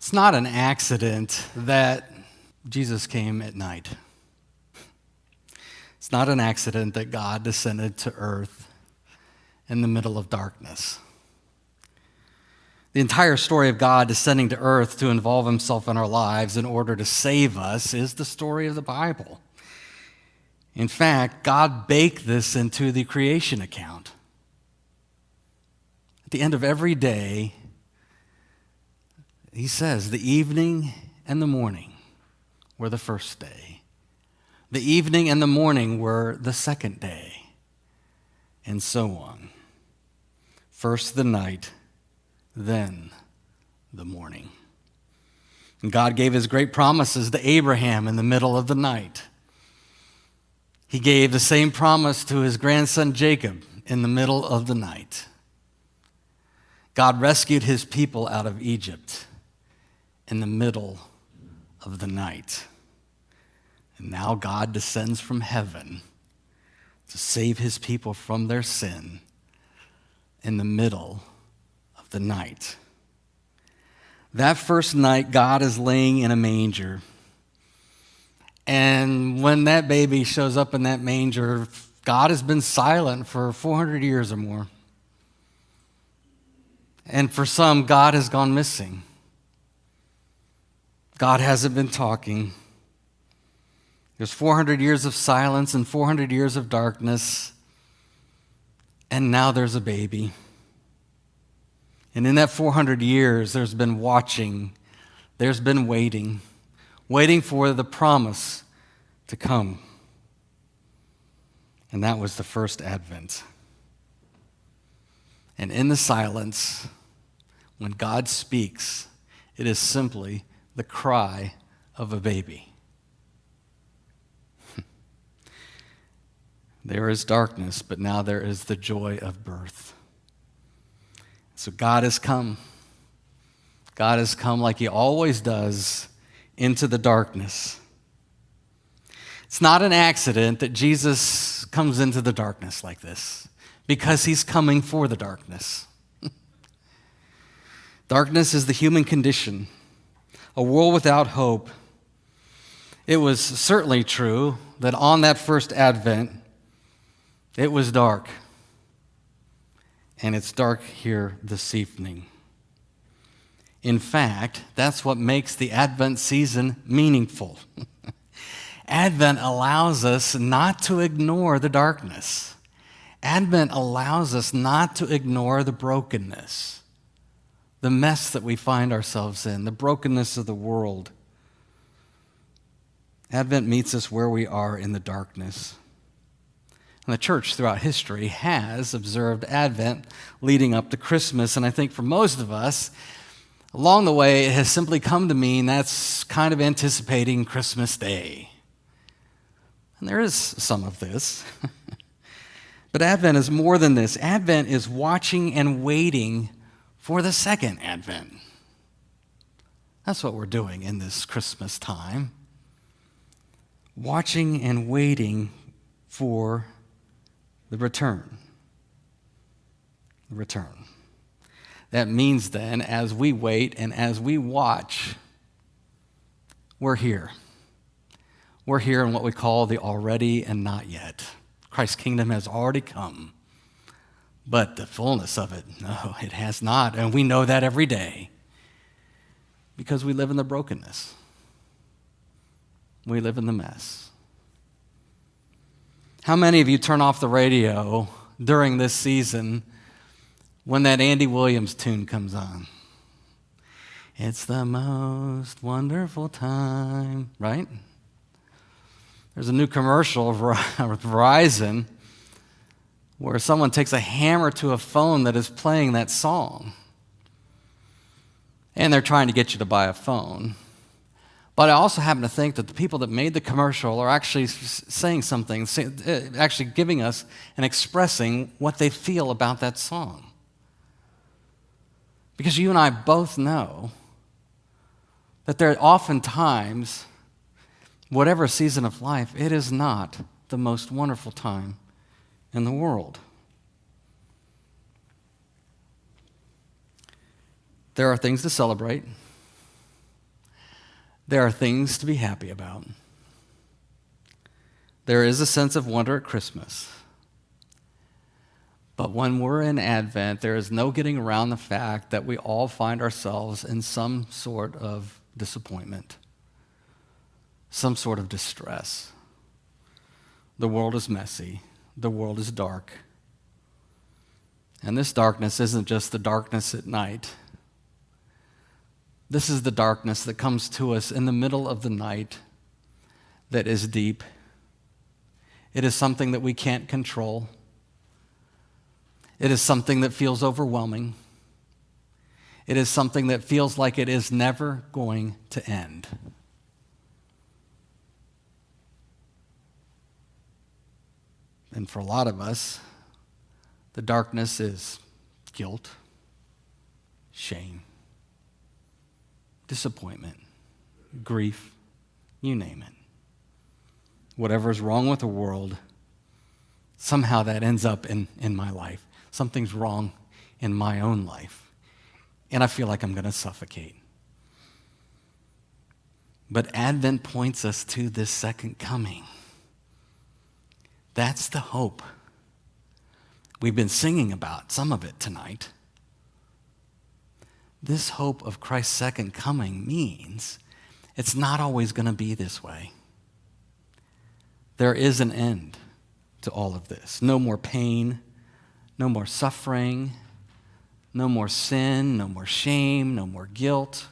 It's not an accident that Jesus came at night. It's not an accident that God descended to earth in the middle of darkness. The entire story of God descending to earth to involve himself in our lives in order to save us is the story of the Bible. In fact, God baked this into the creation account. At the end of every day, he says, the evening and the morning were the first day. The evening and the morning were the second day, and so on. First the night, then the morning. And God gave his great promises to Abraham in the middle of the night. He gave the same promise to his grandson Jacob in the middle of the night. God rescued his people out of Egypt in the middle of the night. And now God descends from heaven to save his people from their sin in the middle of the night. That first night, God is laying in a manger. And when that baby shows up in that manger, God has been silent for 400 years or more. And for some, God has gone missing. God hasn't been talking. There's 400 years of silence and 400 years of darkness. And now there's a baby. And in that 400 years, there's been watching. There's been waiting for the promise to come. And that was the first Advent. And in the silence, when God speaks, it is simply the cry of a baby. There is darkness, but now there is the joy of birth. So God has come. God has come like he always does into the darkness. It's not an accident that Jesus comes into the darkness like this, because he's coming for the darkness. Darkness is the human condition, a world without hope. It was certainly true that on that first Advent, it was dark. And it's dark here this evening. In fact, that's what makes the Advent season meaningful. Advent allows us not to ignore the darkness. Advent allows us not to ignore the brokenness, the mess that we find ourselves in, the brokenness of the world. Advent meets us where we are in the darkness. And the church throughout history has observed Advent leading up to Christmas. And I think for most of us, along the way, it has simply come to mean that's kind of anticipating Christmas Day. And there is some of this. But Advent is more than this. Advent is watching and waiting for the second Advent. That's what we're doing in this Christmas time. Watching and waiting for the return. The return. That means then, as we wait and as we watch, we're here. We're here in what we call the already and not yet. Christ's kingdom has already come, but the fullness of it, no, it has not. And we know that every day because we live in the brokenness. We live in the mess. How many of you turn off the radio during this season when that Andy Williams tune comes on? It's the most wonderful time, right? There's a new commercial with Verizon where someone takes a hammer to a phone that is playing that song. And they're trying to get you to buy a phone. But I also happen to think that the people that made the commercial are actually saying something, actually giving us and expressing what they feel about that song. Because you and I both know that there are oftentimes, whatever season of life, it is not the most wonderful time in the world. There are things to celebrate. There are things to be happy about. There is a sense of wonder at Christmas. But when we're in Advent, there is no getting around the fact that we all find ourselves in some sort of disappointment, some sort of distress. The world is messy. The world is dark. And this darkness isn't just the darkness at night. This is the darkness that comes to us in the middle of the night that is deep. It is something that we can't control. It is something that feels overwhelming. It is something that feels like it is never going to end. And for a lot of us, the darkness is guilt, shame, disappointment, grief, you name it. Whatever is wrong with the world, somehow that ends up in my life. Something's wrong in my own life, and I feel like I'm going to suffocate. But Advent points us to this second coming. That's the hope. We've been singing about some of it tonight. This hope of Christ's second coming means it's not always going to be this way. There is an end to all of this. No more pain, no more suffering, no more sin, no more shame, no more guilt,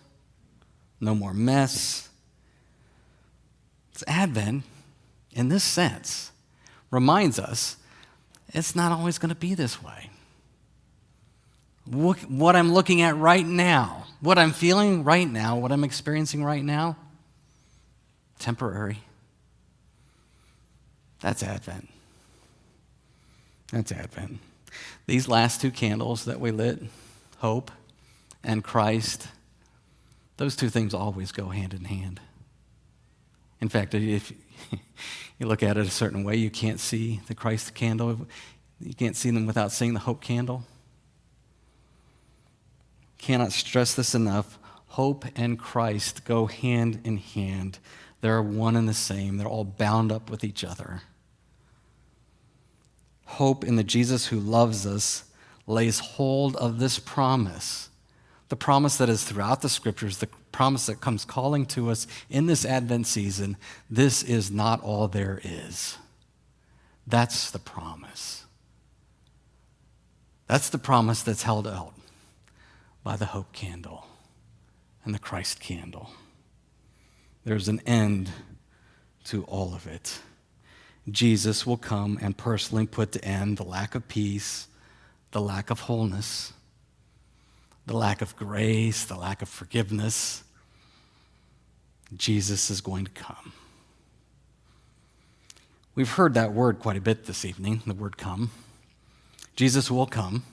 no more mess. It's Advent, in this sense, reminds us it's not always going to be this way. What I'm looking at right now, what I'm feeling right now, what I'm experiencing right now, temporary. That's Advent. That's Advent. These last two candles that we lit, hope and Christ, those two things always go hand in hand. In fact, if you look at it a certain way, you can't see the Christ candle. You can't see them without seeing the hope candle. Cannot stress this enough. Hope and Christ go hand in hand. They're one and the same. They're all bound up with each other. Hope in the Jesus who loves us lays hold of this promise, the promise that is throughout the Scriptures, the promise that comes calling to us in this Advent season. This is not all there is. That's the promise. That's the promise that's held out by the hope candle and the Christ candle. There's an end to all of it. Jesus will come and personally put to end the lack of peace, the lack of wholeness, the lack of grace, the lack of forgiveness. Jesus is going to come. We've heard that word quite a bit this evening, the word come. Jesus will come.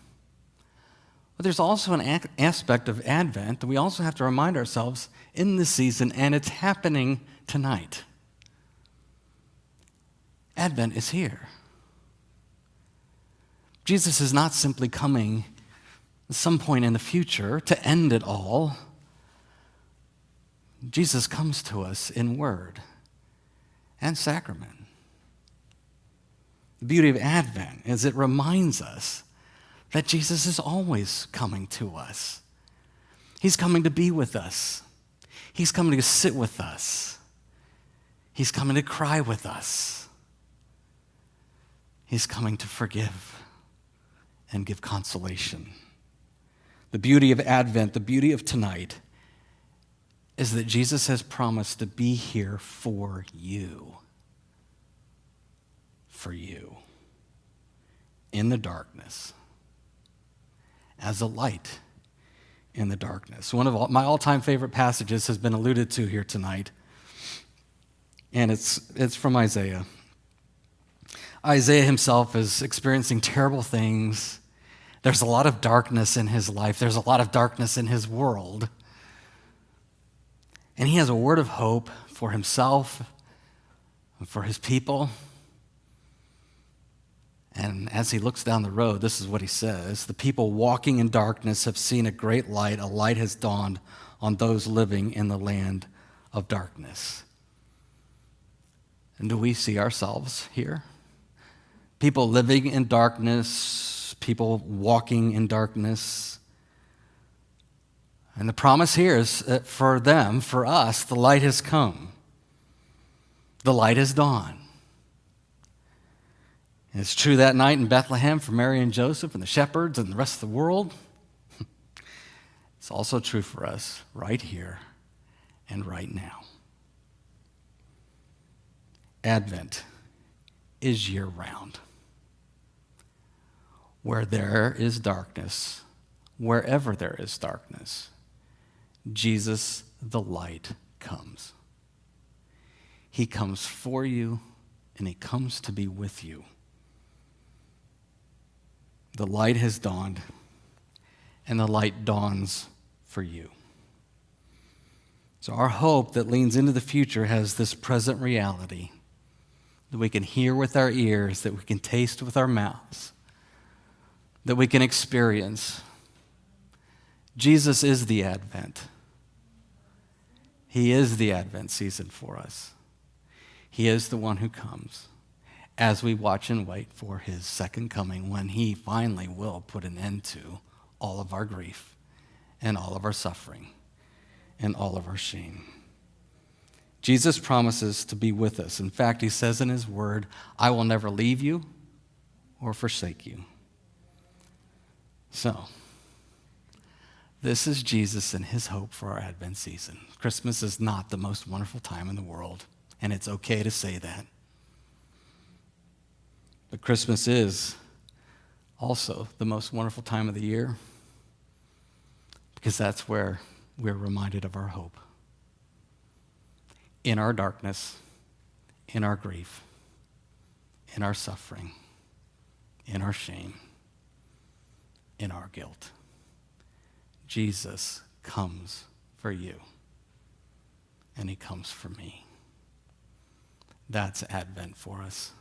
But there's also an aspect of Advent that we also have to remind ourselves in this season, and it's happening tonight. Advent is here. Jesus is not simply coming at some point in the future to end it all. Jesus comes to us in word and sacrament. The beauty of Advent is it reminds us that Jesus is always coming to us. He's coming to be with us. He's coming to sit with us. He's coming to cry with us. He's coming to forgive and give consolation. The beauty of Advent, the beauty of tonight, is that Jesus has promised to be here for you. For you. In the darkness. As a light in the darkness. One of my all-time favorite passages has been alluded to here tonight. And it's from Isaiah. Isaiah himself is experiencing terrible things. There's a lot of darkness in his life. There's a lot of darkness in his world. And he has a word of hope for himself and for his people. And as he looks down the road, this is what he says. The people walking in darkness have seen a great light. A light has dawned on those living in the land of darkness. And do we see ourselves here? People living in darkness, people walking in darkness. And the promise here is that for them, for us, the light has come. The light has dawned. And it's true that night in Bethlehem for Mary and Joseph and the shepherds and the rest of the world. It's also true for us right here and right now. Advent is year-round. Where there is darkness, wherever there is darkness, Jesus the light comes. He comes for you, and he comes to be with you. The light has dawned, and the light dawns for you. So our hope that leans into the future has this present reality that we can hear with our ears, that we can taste with our mouths, that we can experience. Jesus is the Advent. He is the Advent season for us. He is the one who comes as we watch and wait for his second coming, when he finally will put an end to all of our grief and all of our suffering and all of our shame. Jesus promises to be with us. In fact, he says in his word, I will never leave you or forsake you. So, this is Jesus and his hope for our Advent season. Christmas is not the most wonderful time in the world, and it's okay to say that. But Christmas is also the most wonderful time of the year, because that's where we're reminded of our hope. In our darkness, in our grief, in our suffering, in our shame, in our guilt, Jesus comes for you, and he comes for me. That's Advent for us.